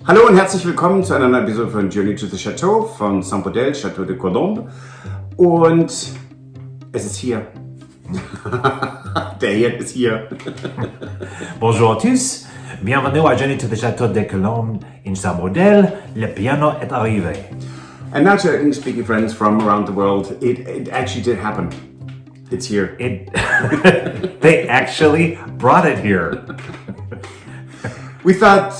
Hallo und herzlich willkommen zu einer neuen Episode von Journey to the Chateau von Saint-Baudel, Château de Colombe. Und es ist hier. Der Herd ist hier. Bonjour à tous, bienvenue à Journey to the Château de Colombe in Saint-Baudel. Le piano est arrivé. And now to English-speaking friends from around the world, it actually did happen. It's here. They actually brought it here. We thought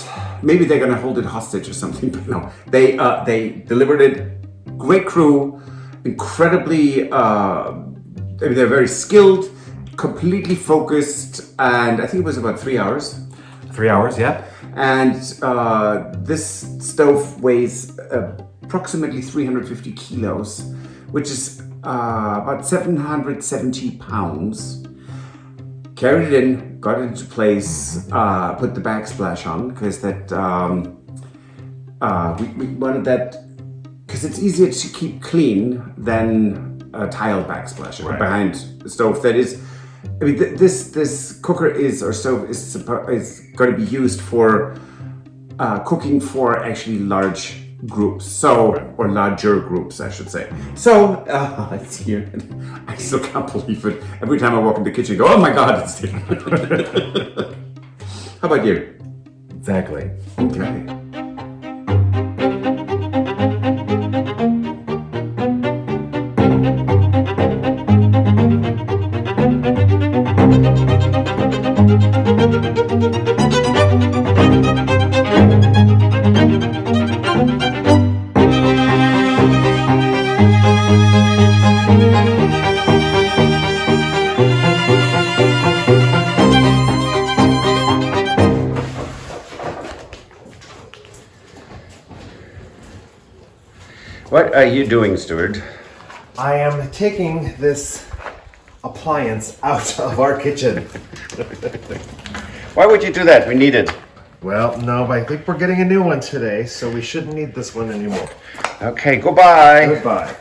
maybe they're gonna hold it hostage or something, but no. They delivered it. Great crew, incredibly. They're very skilled, completely focused, and I think it was about 3 hours. 3 hours, yeah. And this stove weighs approximately 350 kilos, which is about 770 pounds. Carried it in, got it into place, put the backsplash on because that we wanted that because it's easier to keep clean than a tile backsplash behind the stove. That is, I mean, this cooker is or stove is going to be used for cooking for actually large groups, or larger groups, I should say. So it's here. I still can't believe it. Every time I walk in the kitchen, I go, oh my God, it's here. How about you? Exactly. Okay. What are you doing, Stuart? I am taking this appliance out of our kitchen. Why would you do that? We need it. Well, no, but I think we're getting a new one today, so we shouldn't need this one anymore. Okay, goodbye. Goodbye.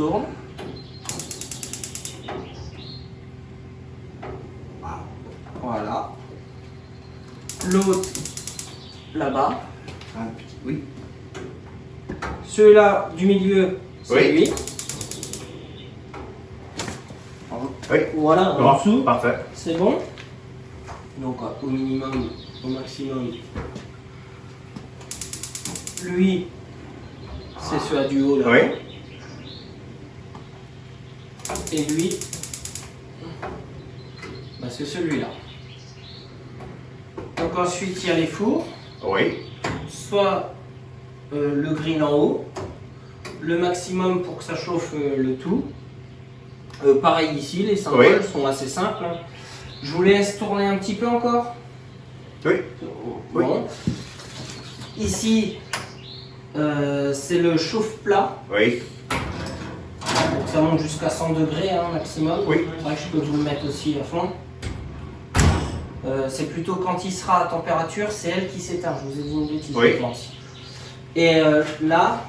tourne. Voilà. L'autre là-bas. Oui. Celui-là du milieu, c'est Oui. lui. Oui. Voilà, en Bon, dessous, parfait. c'est bon. Donc au minimum, au maximum. Lui, c'est celui du haut là. Oui. Et lui, bah, c'est celui-là. Donc ensuite, il y a les fours. Oui. Soit le grill en haut, le maximum pour que ça chauffe le tout. Pareil ici, les symboles sont assez simples. Hein. Je vous laisse tourner un petit peu encore. Oui. Bon. Ici, c'est le chauffe-plat. Oui. Donc ça monte jusqu'à 100 degrés hein, maximum. Oui. C'est vrai que je peux vous le mettre aussi à fond. C'est plutôt quand il sera à température, c'est elle qui s'éteint. Je vous ai dit une bêtise, je pense. Et là,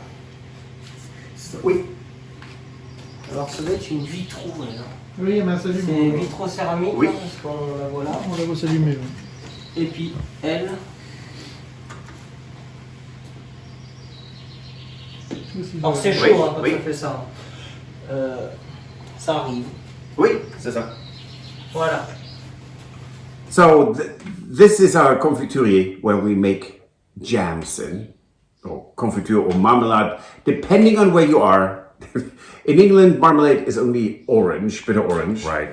Oui. alors ça doit être une vitro. Là. Oui, mais ça C'est vitro-céramique, Oui. hein, parce qu'on la voit là. On la voit s'allumer. Et puis elle, alors c'est chaud Oui, hein, quand oui. ça fait ça. Ça arrive. Oui, c'est ça. Voilà. So this is our confiturier where we make jams in, or confiture or marmalade, depending on where you are. In England, marmalade is only orange, bitter orange. Right.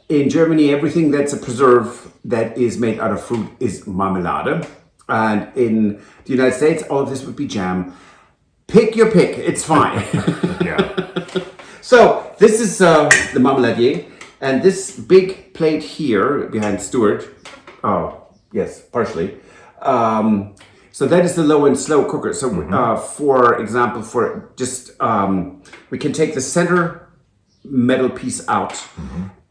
In Germany, everything that's a preserve that is made out of fruit is marmelade. And in the United States, all of this would be jam. Pick your pick, it's fine. Yeah. So this is the marmaladier, and this big plate here behind Stuart. Oh yes, partially. So that is the low and slow cooker. So for example, for just we can take the center metal piece out,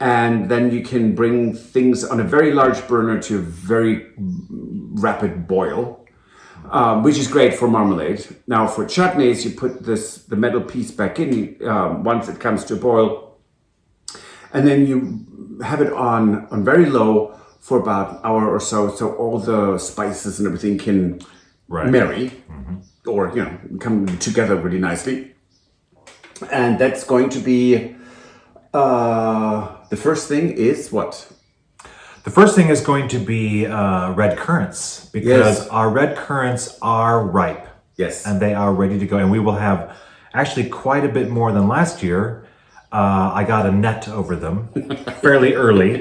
and then you can bring things on a very large burner to a very rapid boil. Which is great for marmalade. Now for chutneys, you put the metal piece back in once it comes to a boil, and then you have it on very low for about an hour or so all the spices and everything can marry or come together really nicely. And that's going to be the first thing is what? The first thing is going to be red currants, because Yes. our red currants are ripe. Yes. And they are ready to go. And we will have actually quite a bit more than last year. I got a net over them fairly early.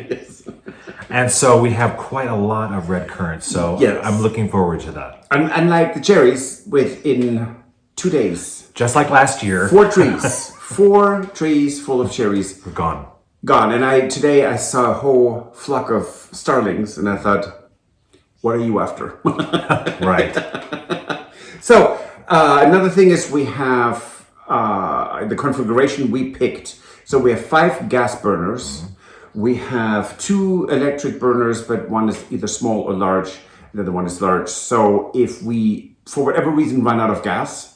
And so we have quite a lot of red currants. So Yes. I'm looking forward to that. Unlike the cherries, within 2 days, Just like last year, 4 trees, 4 trees full of cherries. we're gone. Gone. And today I saw a whole flock of starlings, and I thought, what are you after? Right. So another thing is we have the configuration we picked. So we have 5 gas burners. We have 2 electric burners, but one is either small or large. The other one is large. So if we, for whatever reason, run out of gas,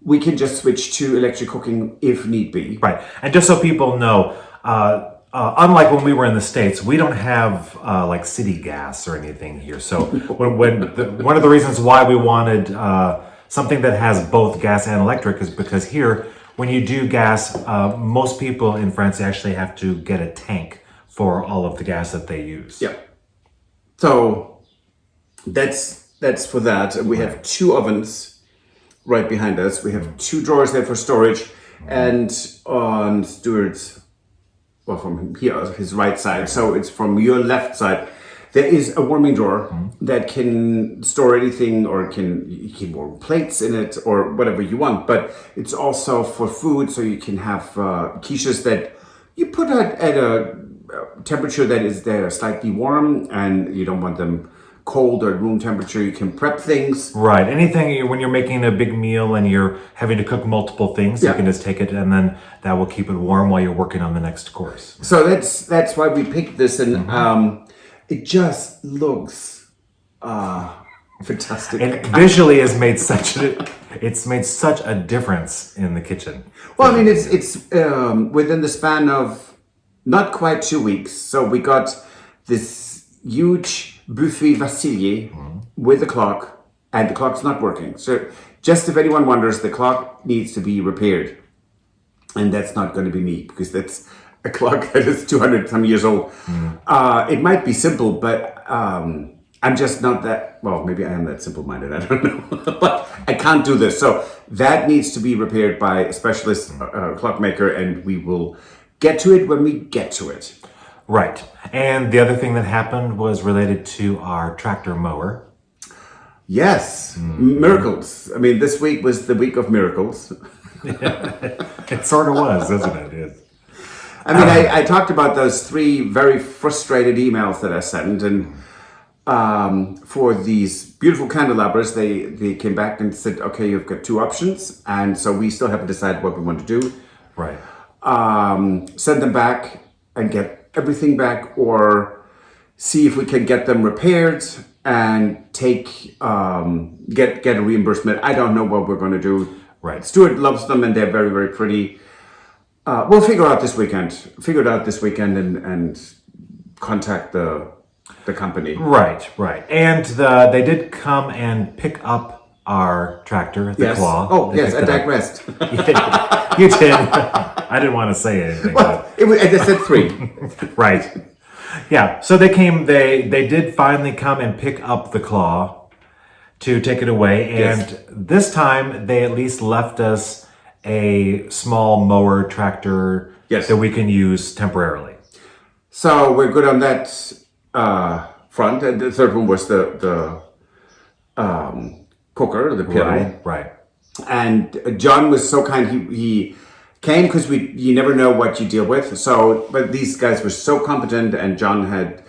we can just switch to electric cooking if need be. Right. And just so people know, unlike when we were in the States, we don't have like city gas or anything here. So one of the reasons why we wanted something that has both gas and electric is because here, when you do gas, most people in France actually have to get a tank for all of the gas that they use. Yeah. So that's for that. And we have 2 ovens right behind us. We have 2 drawers there for storage, and on Stuart's, well, from here, his right side, so it's from your left side, there is a warming drawer that can store anything, or you can warm plates in it or whatever you want, but it's also for food, so you can have quiches that you put at a temperature that is there slightly warm, and you don't want them cold or room temperature. You can prep things. Right. Anything when you're making a big meal and you're having to cook multiple things, you can just take it and then that will keep it warm while you're working on the next course. So that's why we picked this, and it just looks Fantastic. And visually has made it's made such a difference in the kitchen. Well, I mean, it's within the span of not quite 2 weeks. So we got this huge buffet Vassilier with a clock, and the clock's not working. So just if anyone wonders, the clock needs to be repaired. And that's not going to be me, because that's a clock that is 200 some years old. It might be simple, but I'm just not that, well, maybe I am that simple-minded, I don't know. But I can't do this. So that needs to be repaired by a specialist clockmaker, and we will get to it when we get to it. Right. And the other thing that happened was related to our tractor mower. Yes, miracles. I mean, this week was the week of miracles. It sort of was, isn't it? Yes. I mean, I talked about those 3 very frustrated emails that I sent, and for these beautiful candelabras, they came back and said, okay, you've got 2 options, and so we still have to decide what we want to do. Right. Send them back and get everything back, or see if we can get them repaired and take get a reimbursement. I don't know what we're going to do. Right. Stuart loves them, and they're very, very pretty. We'll figure it out this weekend and contact the company. Right. And they did come and pick up our tractor, the Yes. claw. Oh, They yes, picked I it up. digressed. You did. I didn't want to say anything. Well, I just said 3. Right. Yeah. So they came. They did finally come and pick up the claw to take it away, Yes. and this time they at least left us a small mower tractor Yes. that we can use temporarily. So we're good on that front. And the third one was the cooker, the piano. Right. And John was so kind. He came because you never know what you deal with. So, but these guys were so competent, and John had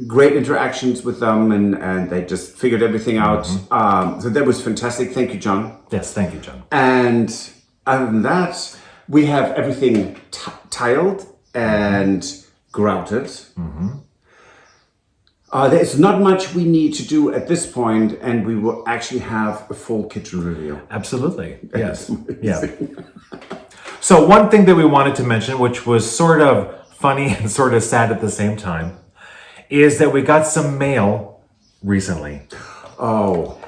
great interactions with them, and they just figured everything out. So that was fantastic. Thank you, John. Yes. Thank you, John. And other than that, we have everything tiled and grouted. There's not much we need to do at this point, and we will actually have a full kitchen review. Absolutely. Yes. Amazing. Yeah. So one thing that we wanted to mention, which was sort of funny and sort of sad at the same time, is that we got some mail recently. Oh,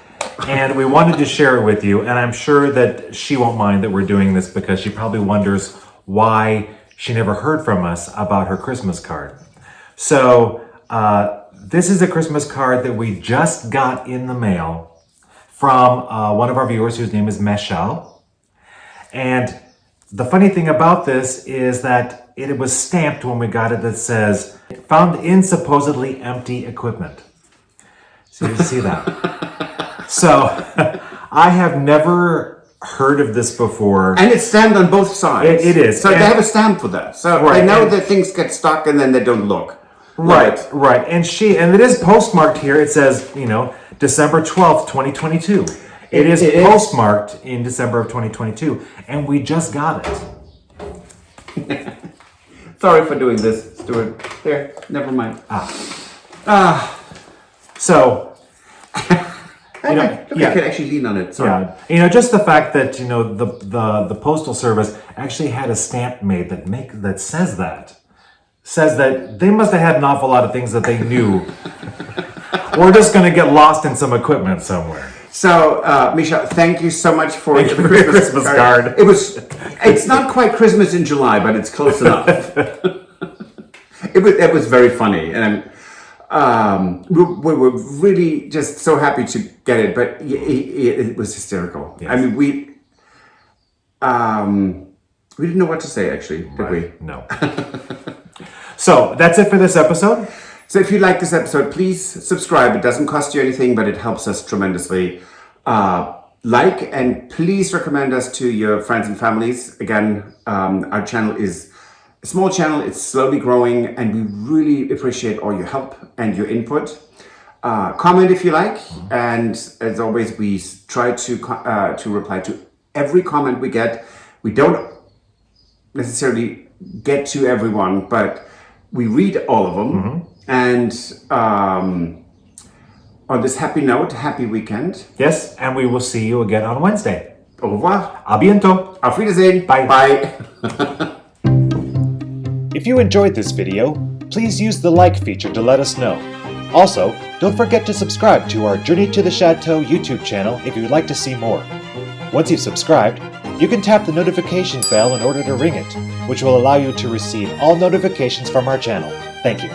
And we wanted to share it with you, and I'm sure that she won't mind that we're doing this, because she probably wonders why she never heard from us about her Christmas card. So this is a Christmas card that we just got in the mail from one of our viewers whose name is Michelle. And the funny thing about this is that it was stamped when we got it that says, found in supposedly empty equipment. So you see that. So I have never heard of this before. and it's stamped on both sides. It is. So And- they have a stamp for that. So Right, they know and- that things get stuck and then they don't look. Right. And it is postmarked here. It says, December 12th, 2022. It is it is. postmarked in December of 2022, and we just got it. Sorry for doing this, Stuart. There, never mind. So, I can actually lean on it. Sorry. yeah, just the fact that the postal service actually had a stamp made that says that they must have had an awful lot of things that they knew. We're just going to get lost in some equipment somewhere. So, Misha, thank you so much for Thank you for your Christmas card. It's not quite Christmas in July, but it's close enough. It was very funny, and we were really just so happy to get it. But it was hysterical. Yes. I mean, we didn't know what to say, actually, did we? No. So that's it for this episode. So if you like this episode, please subscribe. It doesn't cost you anything, but it helps us tremendously. Like, and please recommend us to your friends and families. Again, our channel is a small channel. It's slowly growing, and we really appreciate all your help and your input. Comment if you like, and as always, we try to reply to every comment we get. We don't necessarily get to everyone, but we read all of them. And On this happy note, happy weekend. Yes, and we will see you again on Wednesday. Au revoir. A bientôt. Auf Wiedersehen. Bye. Bye. If you enjoyed this video, please use the like feature to let us know. Also, don't forget to subscribe to our Journey to the Chateau YouTube channel if you would like to see more. Once you've subscribed, you can tap the notification bell in order to ring it, which will allow you to receive all notifications from our channel. Thank you.